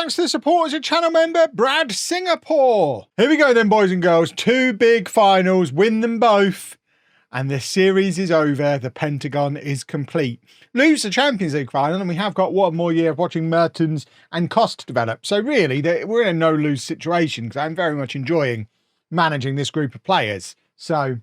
thanks to the supporters and channel member, Brad Singapore. Here we go then, boys and girls. 2 big finals, win them both. And the series is over. The Pentagon is complete. Lose the Champions League final, and we have got one more year of watching Mertens and Kost develop. So really, we're in a no-lose situation because I'm very much enjoying managing this group of players. So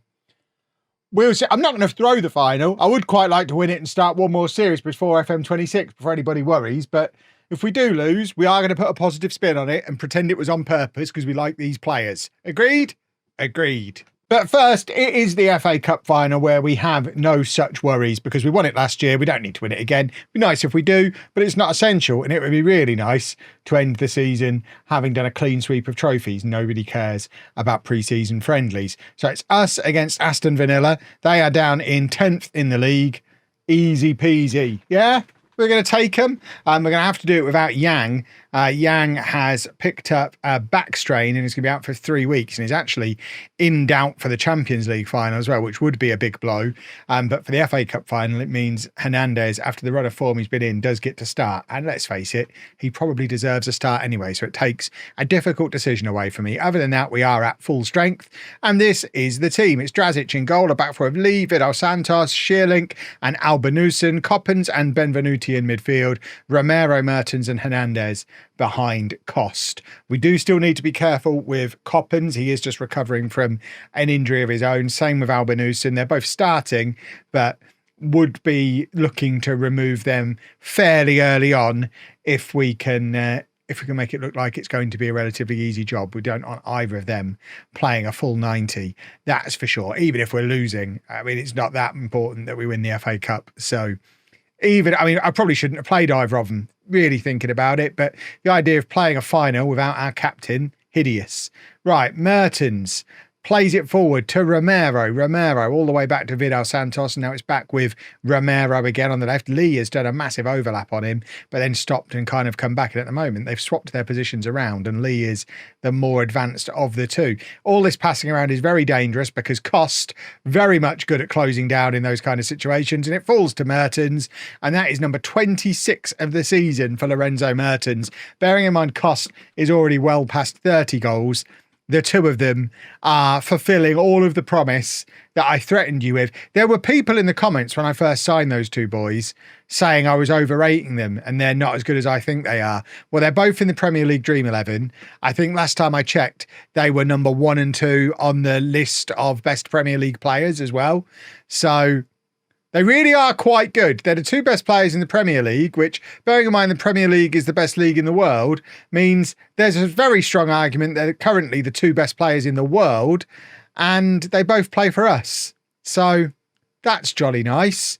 we'll see. I'm not going to throw the final. I would quite like to win it and start one more series before FM26, before anybody worries. But if we do lose, we are going to put a positive spin on it and pretend it was on purpose because we like these players. Agreed? Agreed. But first, it is the FA Cup final where we have no such worries because we won it last year. We don't need to win it again. It'd be nice if we do, but it's not essential. And it would be really nice to end the season having done a clean sweep of trophies. Nobody cares about pre-season friendlies. So it's us against Aston Villa. They are down in 10th in the league. Easy peasy. Yeah? We're going to take them. We're going to have to do it without Yang. Yang has picked up a back strain and is going to be out for 3 weeks and is actually in doubt for the Champions League final as well, which would be a big blow. But for the FA Cup final, it means Hernandez, after the run of form he's been in, does get to start. And let's face it, he probably deserves a start anyway. So it takes a difficult decision away from me. Other than that, we are at full strength. And this is the team. It's Drazic in goal, a back four of Lee, Vidal Santos, Sheerlink and Albanusen, Coppens and Benvenuti in midfield, Romero, Mertens and Hernandez behind Kost. We do still need to be careful with Coppens. He is just recovering from an injury of his own. Same with Albanusen. They're both starting, but would be looking to remove them fairly early on if we can make it look like it's going to be a relatively easy job. We don't want either of them playing a full 90. That's for sure. Even if we're losing, I mean, it's not that important that we win the FA Cup. So I probably shouldn't have played either of them, really thinking about it, but the idea of playing a final without our captain, hideous. Right, Mertens plays it forward to Romero all the way back to Vidal Santos, and now it's back with Romero again on the left. Lee has done a massive overlap on him, but then stopped and kind of come back, and at the moment they've swapped their positions around and Lee is the more advanced of the two. All this passing around is very dangerous because Kost very much good at closing down in those kind of situations, and it falls to Mertens, and that is number 26 of the season for Lorenzo Mertens. Bearing in mind Kost is already well past 30 goals. The two of them are fulfilling all of the promise that I threatened you with. There were people in the comments when I first signed those two boys saying I was overrating them and they're not as good as I think they are. Well, they're both in the Premier League Dream 11. I think last time I checked, they were number 1 and 2 on the list of best Premier League players as well. So they really are quite good. They're the 2 best players in the Premier League, which, bearing in mind the Premier League is the best league in the world, means there's a very strong argument that they're currently the 2 best players in the world, and they both play for us. So that's jolly nice.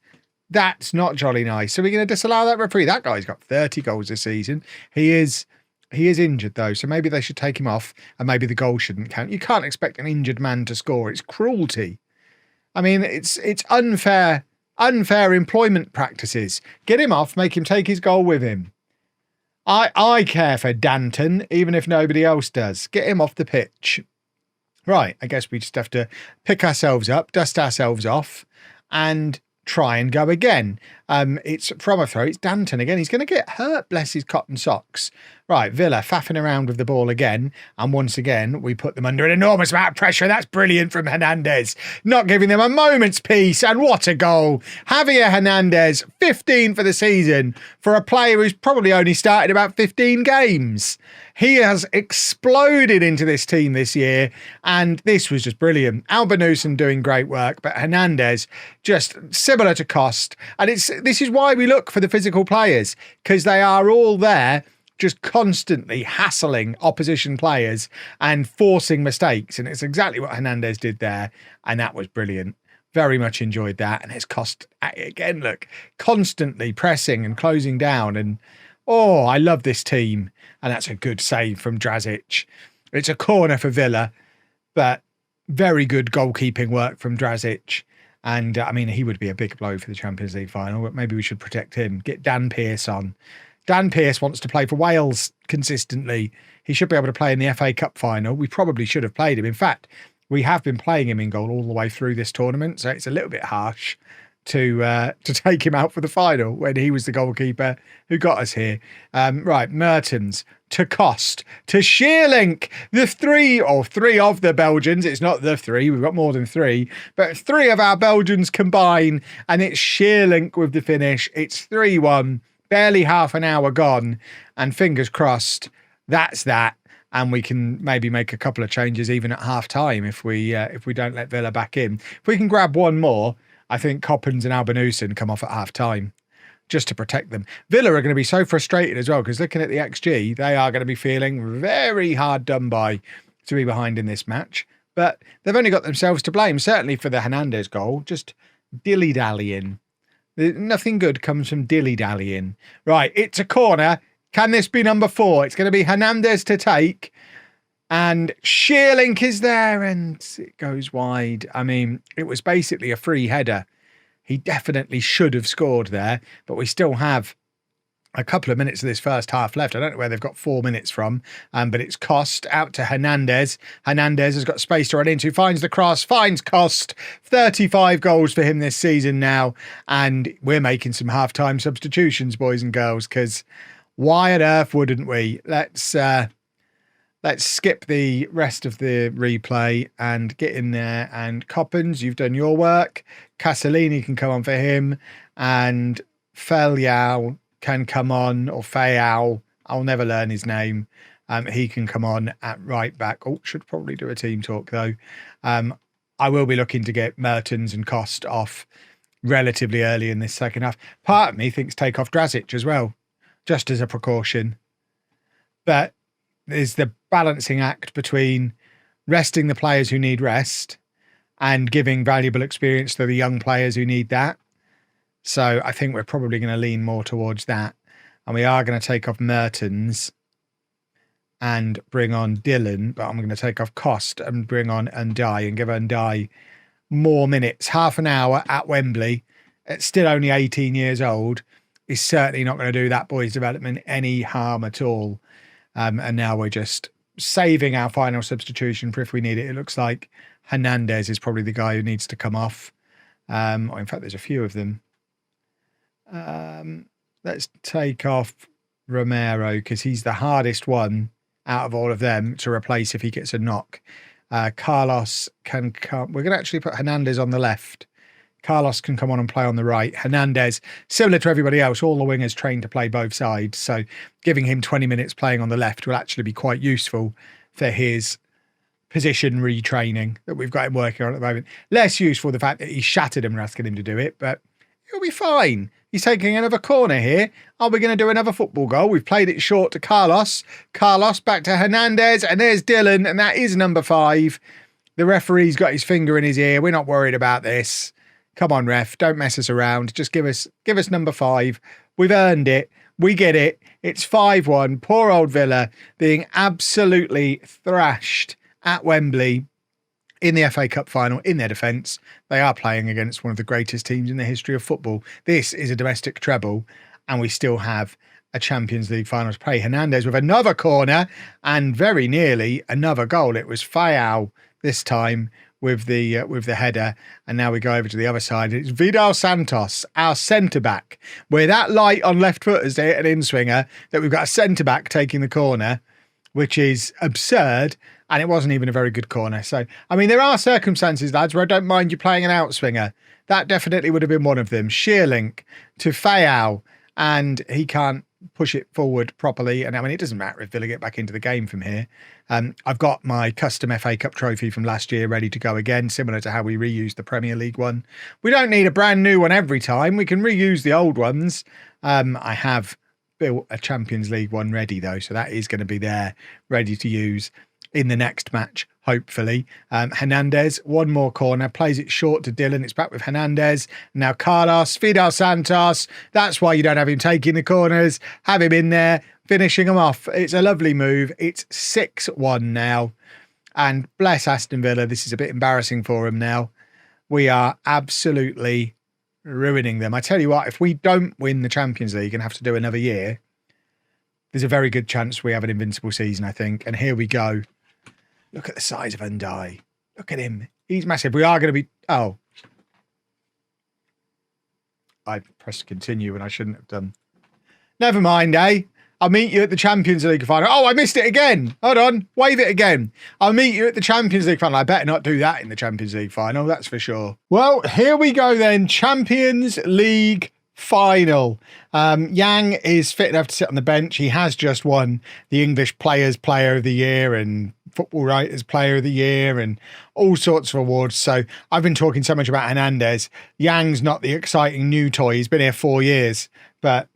That's not jolly nice. So we're going to disallow that referee. That guy's got 30 goals this season. He is injured though, so maybe they should take him off, and maybe the goal shouldn't count. You can't expect an injured man to score. It's cruelty. I mean, it's unfair employment practices. Get him off, make him take his goal with him. I care for Danton, even if nobody else does. Get him off the pitch. Right, I guess we just have to pick ourselves up, dust ourselves off, and try and go again. It's from a throw. It's Danton again. He's going to get hurt, bless his cotton socks. Right, Villa faffing around with the ball again. And once again, we put them under an enormous amount of pressure. That's brilliant from Hernandez. Not giving them a moment's peace. And what a goal. Javier Hernandez, 15 for the season for a player who's probably only started about 15 games. He has exploded into this team this year, and this was just brilliant. Albanusen doing great work, but Hernandez just similar to Kost. And this is why we look for the physical players, because they are all there just constantly hassling opposition players and forcing mistakes. And it's exactly what Hernandez did there, and that was brilliant. Very much enjoyed that. And it's Kost again, look, constantly pressing and closing down, and oh, I love this team. And that's a good save from Drazic. It's a corner for Villa, but very good goalkeeping work from Drazic. And I mean, he would be a big blow for the Champions League final, but maybe we should protect him. Get Dan Pearce on. Dan Pearce wants to play for Wales consistently. He should be able to play in the FA Cup final. We probably should have played him. In fact, we have been playing him in goal all the way through this tournament, so it's a little bit harsh. to take him out for the final when he was the goalkeeper who got us here. Right, Mertens to Cost to Sheerlink, the three of the Belgians. It's not the three, we've got more than three, but three of our Belgians combine, and it's Sheerlink with the finish. It's 3-1, barely half an hour gone, and fingers crossed that's that. And we can maybe make a couple of changes even at half time if we don't let Villa back in. If we can grab one more, I think Coppens and Albanusen come off at half time just to protect them. Villa are going to be so frustrated as well, because looking at the XG, they are going to be feeling very hard done by to be behind in this match. But they've only got themselves to blame, certainly for the Hernandez goal. Just dilly-dallying. Nothing good comes from dilly-dallying. Right, it's a corner. Can this be number 4? It's going to be Hernandez to take. And Sheerlink is there, and it goes wide. I mean, it was basically a free header. He definitely should have scored there, but we still have a couple of minutes of this first half left. I don't know where they've got 4 minutes from, but it's Cost out to Hernandez. Hernandez has got space to run into, finds the cross, finds Cost. 35 goals for him this season now, and we're making some half-time substitutions, boys and girls, because why on earth wouldn't we? Let's skip the rest of the replay and get in there. And Coppens, you've done your work. Casalini can come on for him, and Feliao can come on, or Fayao. I'll never learn his name. He can come on at right back. Oh, should probably do a team talk though. I will be looking to get Mertens and Cost off relatively early in this second half. Part of me thinks take off Drazic as well, just as a precaution. But there's the balancing act between resting the players who need rest and giving valuable experience to the young players who need that. So I think we're probably going to lean more towards that. And we are going to take off Mertens and bring on Dylan, but I'm going to take off Cost and bring on Ndiaye and give Ndiaye more minutes. Half an hour at Wembley. It's still only 18 years old. Is certainly not going to do that boy's development any harm at all. And now we're just saving our final substitution for if we need it. It looks like Hernandez is probably the guy who needs to come off. Or in fact, there's a few of them. Let's take off Romero because he's the hardest one out of all of them to replace if he gets a knock. Carlos can come. We're going to actually put Hernandez on the left. Carlos can come on and play on the right. Hernandez, similar to everybody else, all the wingers trained to play both sides. So giving him 20 minutes playing on the left will actually be quite useful for his position retraining that we've got him working on at the moment. Less useful the fact that he shattered him and asking him to do it, but he'll be fine. He's taking another corner here. Are we going to do another football goal? We've played it short to Carlos. Carlos back to Hernandez, and there's Dylan, and that is number 5. The referee's got his finger in his ear. We're not worried about this. Come on, ref, don't mess us around. Just give us number 5. We've earned it. We get it. It's 5-1. Poor old Villa being absolutely thrashed at Wembley in the FA Cup final. In their defence, they are playing against one of the greatest teams in the history of football. This is a domestic treble, and we still have a Champions League final to play. Hernandez with another corner and very nearly another goal. It was Fayao this time with the header, and now we go over to the other side. It's Vidal Santos, our centre-back. We're that light on left footers to hit an in-swinger that we've got a centre-back taking the corner, which is absurd, and it wasn't even a very good corner. So, I mean, there are circumstances, lads, where I don't mind you playing an out-swinger. That definitely would have been one of them. Sheerlink to Fayao, and he can't push it forward properly. And I mean, it doesn't matter if Villa get back into the game from here. I've got my custom FA Cup trophy from last year ready to go again, similar to how we reused the Premier League one. We don't need a brand new one every time. We can reuse the old ones. I have built a Champions League one ready though, so that is going to be there ready to use in the next match, hopefully. Hernandez, one more corner, plays it short to Dylan. It's back with Hernandez. Now Carlos, Vidal Santos. That's why you don't have him taking the corners. Have him in there, finishing them off. It's a lovely move. It's 6-1 now. And bless Aston Villa, this is a bit embarrassing for him now. We are absolutely ruining them. I tell you what, if we don't win the Champions League and have to do another year, there's a very good chance we have an invincible season, I think. And here we go. Look at the size of Ndiaye. Look at him. He's massive. We are going to be... Oh. I pressed continue when I shouldn't have done. Never mind, eh? I'll meet you at the Champions League final. Oh, I missed it again. Hold on. Wave it again. I'll meet you at the Champions League final. I better not do that in the Champions League final, that's for sure. Well, here we go then. Champions League final. Yang is fit enough to sit on the bench. He has just won the English Players Player of the Year and Football Writers Player of the Year and all sorts of awards. So I've been talking so much about Hernandez. Yang's not the exciting new toy. He's been here 4 years, but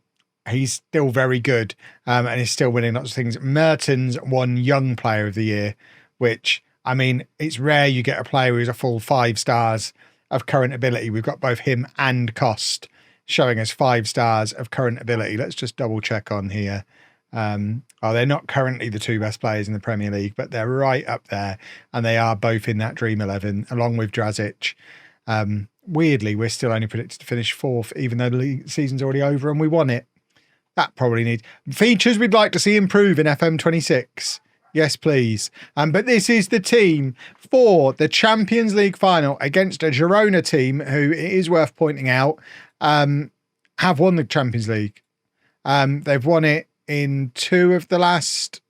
he's still very good and he's still winning lots of things. Mertens won Young Player of the Year, which, I mean, it's rare you get a player who's a full 5 stars of current ability. We've got both him and Cost showing us 5 stars of current ability. Let's just double check on here. They're not currently the 2 best players in the Premier League, but they're right up there, and they are both in that Dream 11 along with Drazic. Weirdly, we're still only predicted to finish 4th, even though the season's already over and we won it. That probably needs features we'd like to see improve in FM26. Yes, please. But this is the team for the Champions League final against a Girona team who, it is worth pointing out, have won the Champions League. They've won it in 2 of the last...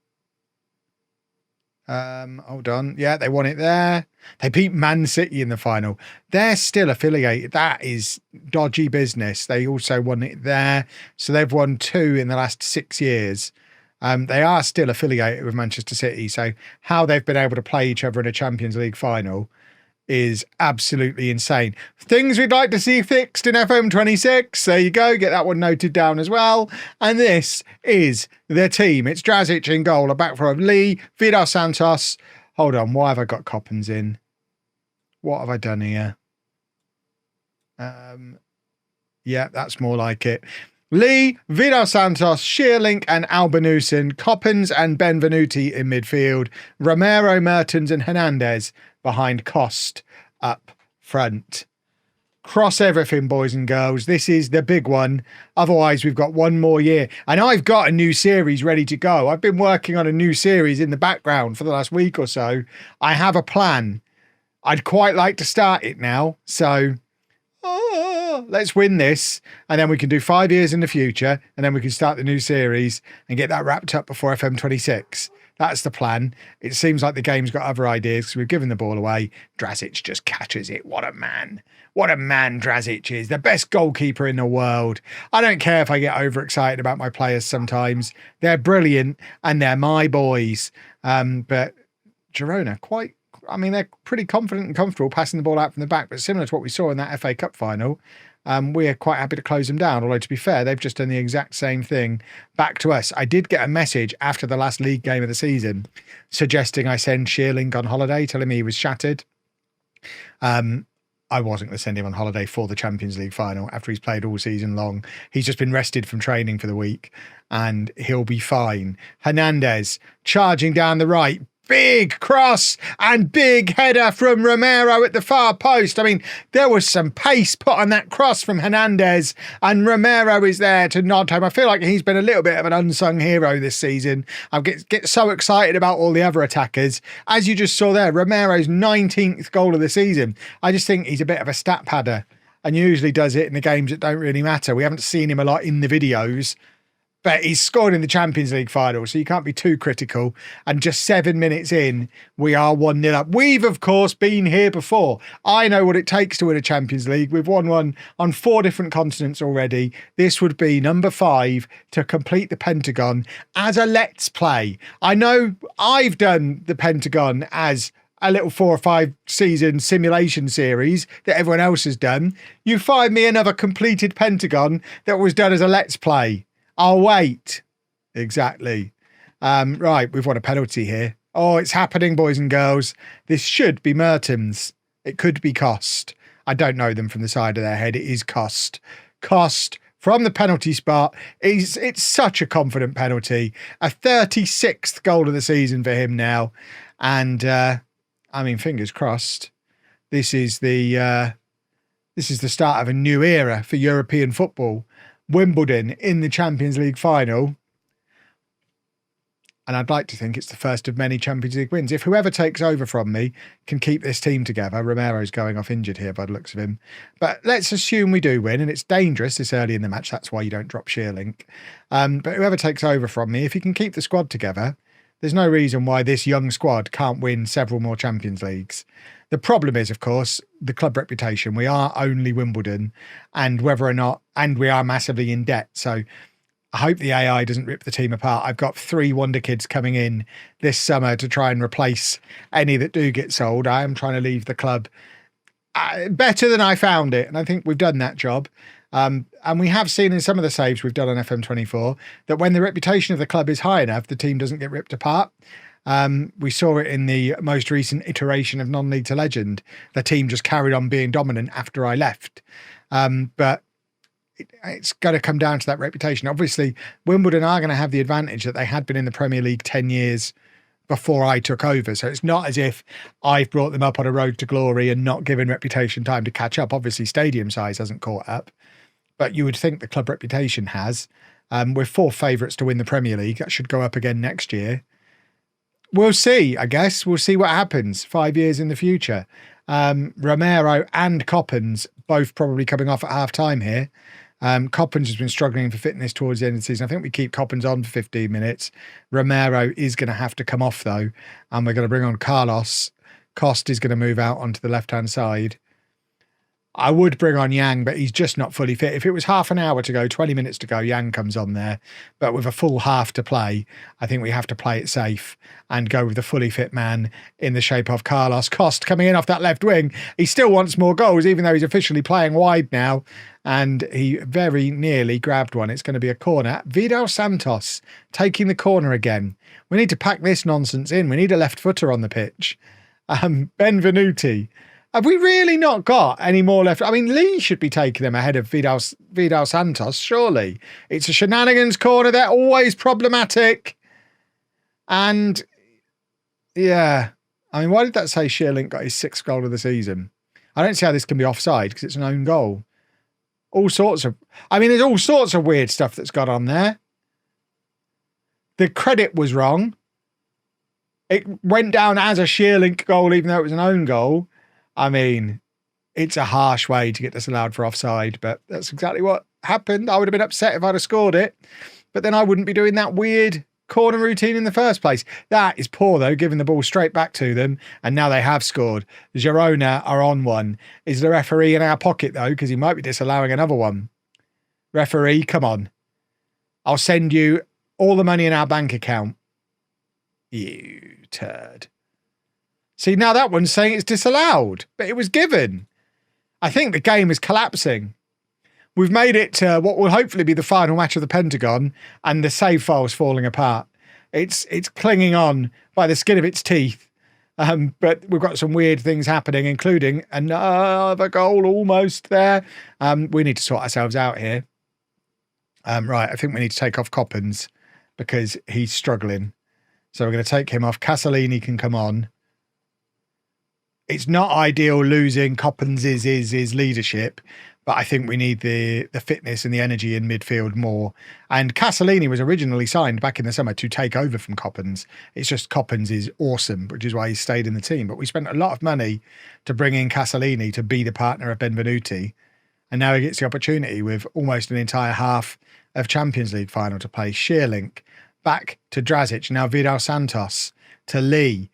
hold on. Yeah, they won it there. They beat Man City in the final. They're still affiliated. That is dodgy business. They also won it there. So they've won 2 in the last 6 years. They are still affiliated with Manchester City. So how they've been able to play each other in a Champions League final is absolutely insane. Things we'd like to see fixed in FM26. There you go. Get that one noted down as well. And this is the team. It's Drazic in goal. A back row of Lee, Vidal Santos. Hold on. Why have I got Coppens in? What have I done here? Yeah, that's more like it. Lee, Vidal Santos, Shearlink and Albanusin, Coppens and Benvenuti in midfield, Romero, Mertens and Hernandez behind Cost up front. Cross everything, boys and girls. This is the big one. Otherwise, we've got 1 more year. And I've got a new series ready to go. I've been working on a new series in the background for the last week or so. I have a plan. I'd quite like to start it now. So... let's win this, and then we can do 5 years in the future, and then we can start the new series and get that wrapped up before FM26. That's the plan. It seems like the game's got other ideas because we've given the ball away. Drazic just catches it. What a man. What a man Drazic is. The best goalkeeper in the world. I don't care if I get overexcited about my players sometimes. They're brilliant, and they're my boys. But Girona, they're pretty confident and comfortable passing the ball out from the back, but similar to what we saw in that FA Cup final, we're quite happy to close them down. Although, to be fair, they've just done the exact same thing back to us. I did get a message after the last league game of the season suggesting I send Shearlink on holiday, telling me he was shattered. I wasn't going to send him on holiday for the Champions League final after he's played all season long. He's just been rested from training for the week and he'll be fine. Hernandez charging down the right. Big cross and big header from Romero at the far post. I mean, there was some pace put on that cross from Hernandez, and Romero is there to nod home. I feel like he's been a little bit of an unsung hero this season. I get so excited about all the other attackers. As you just saw there, Romero's 19th goal of the season. I just think he's a bit of a stat padder and usually does it in the games that don't really matter. We haven't seen him a lot in the videos, but he's scored in the Champions League final, so you can't be too critical. And just 7 minutes in, we are 1-0 up. We've, of course, been here before. I know what it takes to win a Champions League. We've won one on 4 different continents already. This would be number 5 to complete the Pentagon as a Let's Play. I know I've done the Pentagon as a little 4 or 5 season simulation series that everyone else has done. You find me another completed Pentagon that was done as a Let's Play. I'll wait. Exactly. Right, we've won a penalty here. Oh, it's happening, boys and girls. This should be Mertens. It could be Cost. I don't know them from the side of their head. It is Cost. Cost from the penalty spot. It's such a confident penalty. A 36th goal of the season for him now. And, fingers crossed. This is the start of a new era for European football. Wimbledon in the Champions League final. And I'd like to think it's the first of many Champions League wins. If whoever takes over from me can keep this team together, Romero's going off injured here by the looks of him. But let's assume we do win, and it's dangerous this early in the match. That's why you don't drop Sheerlink. But whoever takes over from me, if he can keep the squad together, there's no reason why this young squad can't win several more Champions Leagues. The problem is, of course, the club reputation. We are only Wimbledon, and whether or not, and we are massively in debt. So I hope the AI doesn't rip the team apart. I've got 3 wonder kids coming in this summer to try and replace any that do get sold. I am trying to leave the club better than I found it, and I think we've done that job. And we have seen in some of the saves we've done on FM24 that when the reputation of the club is high enough, the team doesn't get ripped apart. We saw it in the most recent iteration of non-league to legend. The team just carried on being dominant after I left. But it's got to come down to that reputation. Obviously, Wimbledon are going to have the advantage that they had been in the Premier League 10 years before I took over. So it's not as if I've brought them up on a road to glory and not given reputation time to catch up. Obviously, stadium size hasn't caught up, but you would think the club reputation has. We're 4 favourites to win the Premier League. That should go up again next year. We'll see, I guess. We'll see what happens 5 years in the future. Romero and Coppens both probably coming off at half time here. Coppens has been struggling for fitness towards the end of the season. I think we keep Coppens on for 15 minutes. Romero is going to have to come off, though, and we're going to bring on Carlos. Cost is going to move out onto the left-hand side. I would bring on Yang, but he's just not fully fit. If it was half an hour to go, 20 minutes to go, Yang comes on there. But with a full half to play, I think we have to play it safe and go with the fully fit man in the shape of Carlos. Cost coming in off that left wing. He still wants more goals, even though he's officially playing wide now. And he very nearly grabbed one. It's going to be a corner. Vidal Santos taking the corner again. We need to pack this nonsense in. We need a left footer on the pitch. Benvenuti. Have we really not got any more left? I mean, Lee should be taking them ahead of Vidal Santos, surely. It's a shenanigans corner. They're always problematic. And, yeah. I mean, why did that say Sheerlink got his 6th goal of the season? I don't see how this can be offside because it's an own goal. There's all sorts of weird stuff that's got on there. The credit was wrong. It went down as a Sheerlink goal, even though it was an own goal. I mean, it's a harsh way to get disallowed for offside, but that's exactly what happened. I would have been upset if I'd have scored it, but then I wouldn't be doing that weird corner routine in the first place. That is poor, though, giving the ball straight back to them, and now they have scored. Girona are on one. Is the referee in our pocket, though, because he might be disallowing another one? Referee, come on. I'll send you all the money in our bank account. You turd. See, now that one's saying it's disallowed, but it was given. I think the game is collapsing. We've made it to what will hopefully be the final match of the Pentagon, and the save file's falling apart. It's clinging on by the skin of its teeth. But we've got some weird things happening, including another goal almost there. We need to sort ourselves out here. Right, I think we need to take off Coppens because he's struggling. So we're going to take him off. Casalini can come on. It's not ideal losing Coppens' leadership, but I think we need the fitness and the energy in midfield more. And Casalini was originally signed back in the summer to take over from Coppens. It's just Coppens is awesome, which is why he stayed in the team. But we spent a lot of money to bring in Casalini to be the partner of Benvenuti. And now he gets the opportunity with almost an entire half of Champions League final to play. Sheerlink back to Drazic. Now Vidal Santos to Lee.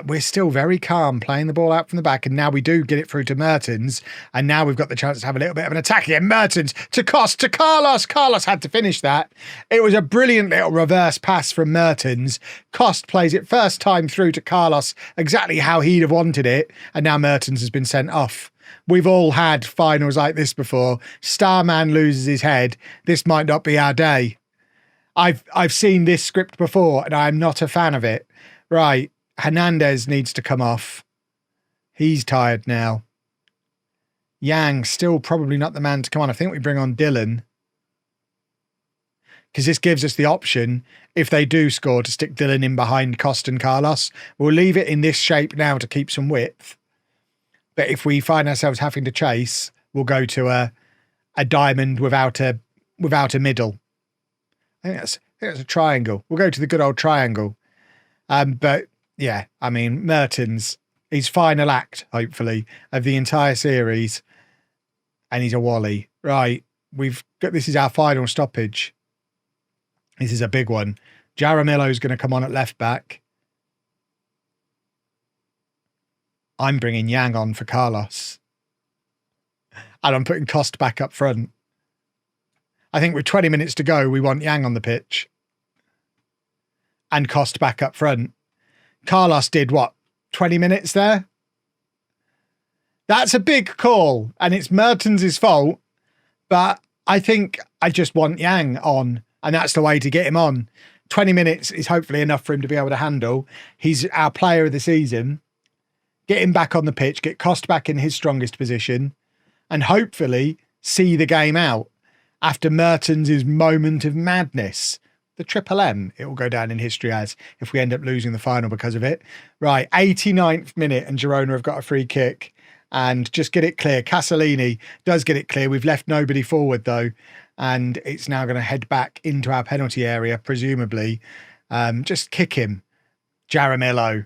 We're still very calm playing the ball out from the back, and now we do get it through to Mertens, and now we've got the chance to have a little bit of an attack here. Mertens to Cost to Carlos. Carlos had to finish that. It was a brilliant little reverse pass from Mertens. Cost plays it first time through to Carlos exactly how he'd have wanted it, and now Mertens has been sent off. We've all had finals like this before. Starman loses his head. This might not be our day. I've seen this script before, and I'm not a fan of it. Right. Hernandez needs to come off. He's tired now. Yang still probably not the man to come on. I think we bring on Dylan, because this gives us the option, if they do score, to stick Dylan in behind Cost and Carlos. We'll leave it in this shape now to keep some width. But if we find ourselves having to chase, we'll go to a diamond without a middle. I think think it's a triangle. We'll go to the good old triangle. But yeah, I mean, Mertens, his final act, hopefully, of the entire series. And he's a wally. Right. This is our final stoppage. This is a big one. Jaramillo's going to come on at left back. I'm bringing Yang on for Carlos. And I'm putting Cost back up front. I think with 20 minutes to go, we want Yang on the pitch. And Cost back up front. Carlos did what? 20 minutes there? That's a big call. And it's Mertens' fault. But I think I just want Yang on. And that's the way to get him on. 20 minutes is hopefully enough for him to be able to handle. He's our player of the season. Get him back on the pitch, get Cost back in his strongest position, and hopefully see the game out after Mertens' moment of madness. The Triple M, it will go down in history as if we end up losing the final because of it. Right, 89th minute and Girona have got a free kick. And just get it clear. Casalini does get it clear. We've left nobody forward though. And it's now going to head back into our penalty area, presumably. Just kick him. Jaramillo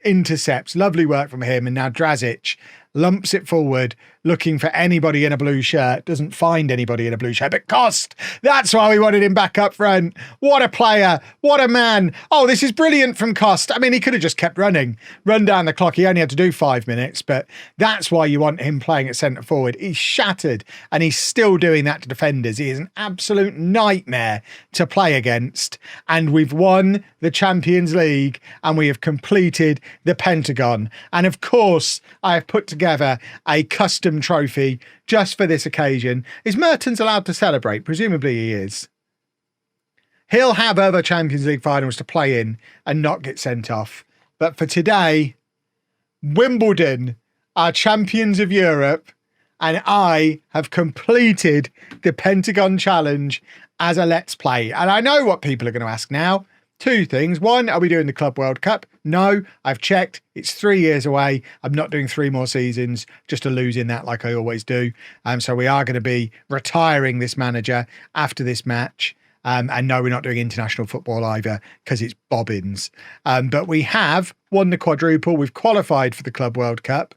intercepts. Lovely work from him. And now Drazic lumps it forward, looking for anybody in a blue shirt. Doesn't find anybody in a blue shirt, but Cost. That's why we wanted him back up front. What a player. What a man. Oh, this is brilliant from Cost. I mean, he could have just kept running, run down the clock. He only had to do 5 minutes, but that's why you want him playing at centre forward. He's shattered and he's still doing that to defenders. He is an absolute nightmare to play against. And we've won the Champions League and we have completed the Pentagon. And of course, I have put together a custom trophy just for this occasion. Is Mertens allowed to celebrate? Presumably he is. He'll have other Champions League finals to play in and not get sent off. But for today, Wimbledon are champions of Europe and I have completed the Pentagon Challenge as a Let's Play. And I know what people are going to ask now. 2 things. 1, are we doing the Club World Cup? No, I've checked. It's 3 years away. I'm not doing 3 more seasons just to lose in that like I always do. So we are going to be retiring this manager after this match. And no, we're not doing international football either because it's bobbins. But we have won the quadruple. We've qualified for the Club World Cup,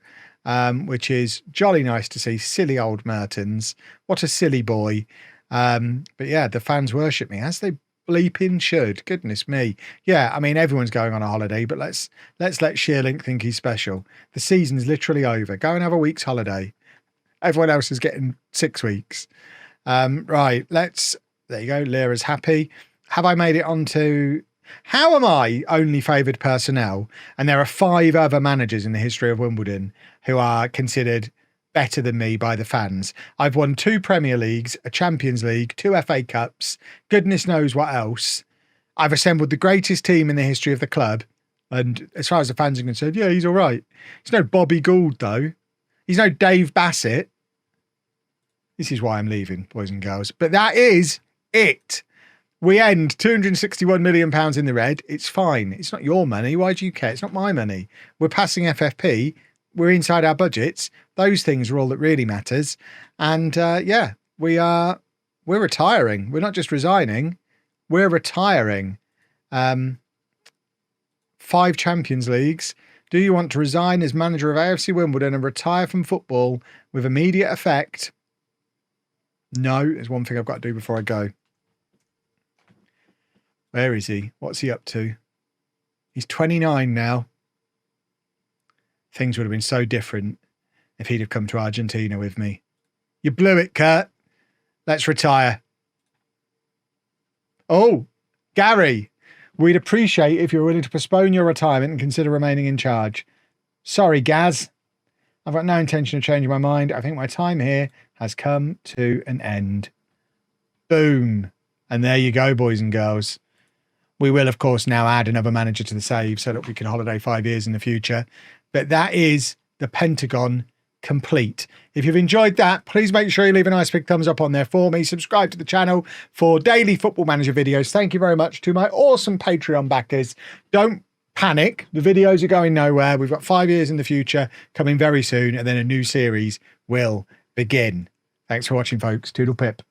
which is jolly nice to see. Silly old Mertens. What a silly boy. But yeah, the fans worship me as they bleeping should. Goodness me. Yeah, I mean, everyone's going on a holiday, but let's let Shearlink think he's special. The season's literally over. Go and have a week's holiday. Everyone else is getting 6 weeks. Right, there you go. Lyra's happy. Have I made it onto... How am I only favoured personnel? And there are 5 other managers in the history of Wimbledon who are considered better than me by the fans. I've won 2 Premier Leagues, a Champions League, 2 FA Cups, goodness knows what else. I've assembled the greatest team in the history of the club. And as far as the fans are concerned, yeah, he's all right. He's no Bobby Gould, though. He's no Dave Bassett. This is why I'm leaving, boys and girls. But that is it. We end £261 million in the red. It's fine. It's not your money. Why do you care? It's not my money. We're passing FFP. We're inside our budgets. Those things are all that really matters. And yeah, we're retiring. We're not just resigning. We're retiring. 5 Champions Leagues. Do you want to resign as manager of AFC Wimbledon and retire from football with immediate effect? No, there's one thing I've got to do before I go. Where is he? What's he up to? He's 29 now. Things would have been so different if he'd have come to Argentina with me. You blew it, Kurt. Let's retire. Oh, Gary, we'd appreciate if you're willing to postpone your retirement and consider remaining in charge. Sorry, Gaz. I've got no intention of changing my mind. I think my time here has come to an end. Boom. And there you go, boys and girls. We will, of course, now add another manager to the save so that we can holiday 5 years in the future. But that is the Pentagon complete. If you've enjoyed that, please make sure you leave a nice big thumbs up on there for me. Subscribe to the channel for daily Football Manager videos. Thank you very much to my awesome Patreon backers. Don't panic. The videos are going nowhere. We've got 5 years in the future coming very soon, and then a new series will begin. Thanks for watching, folks. Toodle pip.